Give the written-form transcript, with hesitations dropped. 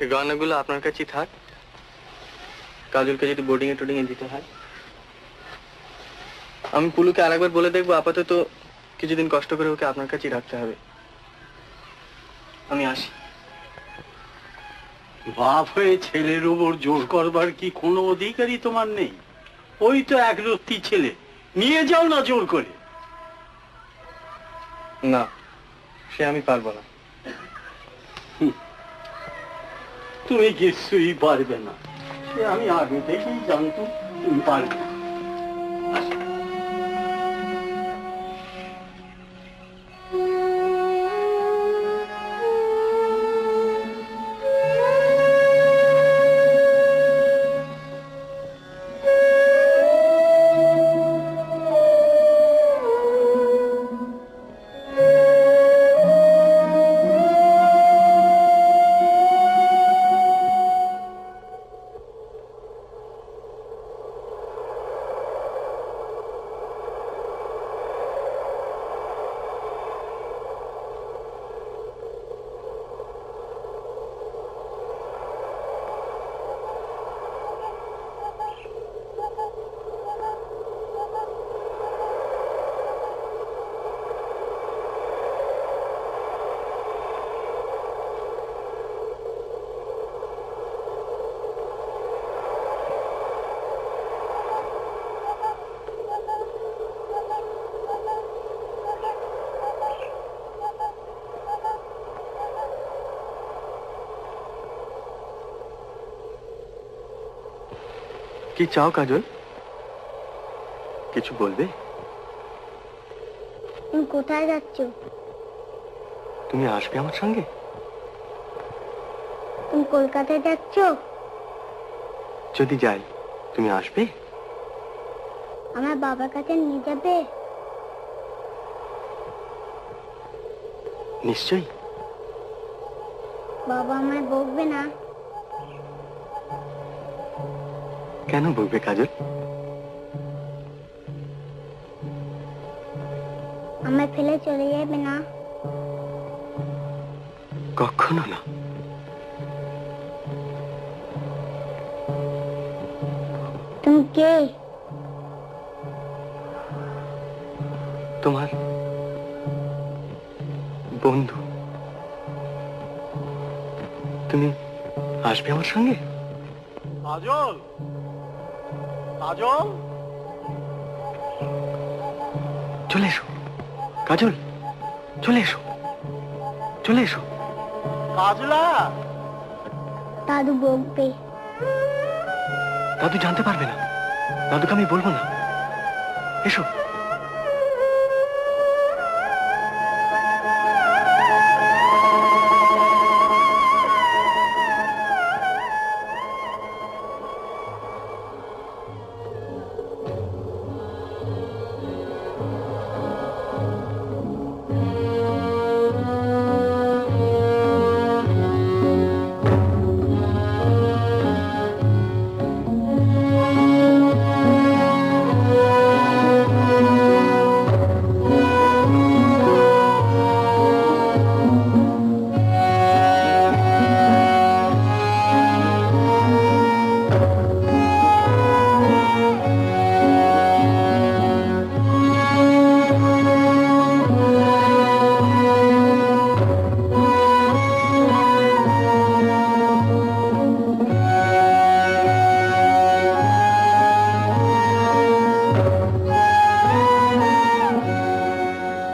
এই গয়নাগুলো আপনার কাছেই থাক। কাজলকে যদি বোর্ডিং এ টোডিং এ দিতে হয়, আমি পুলুকে আরেকবার বলে দেখবো। আপাতত কিছুদিন কষ্ট করে ওকে আপনার কাছেই রাখতে হবে। আমি আসি। বাপ হয়ে ছেলের উপর জোর করবার কি কোনো অধিকারই তোমার নেই? ওই তো একরত্তি ছেলে, নিয়ে যাও না জোর করে। না, সে আমি পারবো না। তুমি কিছুই পারবে না, সে আমি আগে থেকেই জানতাম তুমি পারবে না। কি চাও কাজল? কিছু বলবে? তুমি কোথায় যাচ্ছ? তুমি আসবে আমার সঙ্গে? তুমি কলকাতায় যাচ্ছ? যদি যাই তুমি আসবে? আমার বাবার কাছে নিয়ে যাবে? নিশ্চয়ই। বাবা আমায় বকবে না? কেন বলবে কাজল? আমায় ফেলে চলে যাবে না? কখনো না। তুমি কে? তোমার বন্ধু। তুমি আসবে আমার সঙ্গে? কাজল, কাজল, চলে এসো কাজল, চলে এসো, চলে এসো। কাজলা। দাদু বকবে। দাদু জানতে পারবে না, দাদুকে আমি বলবো না। এসো।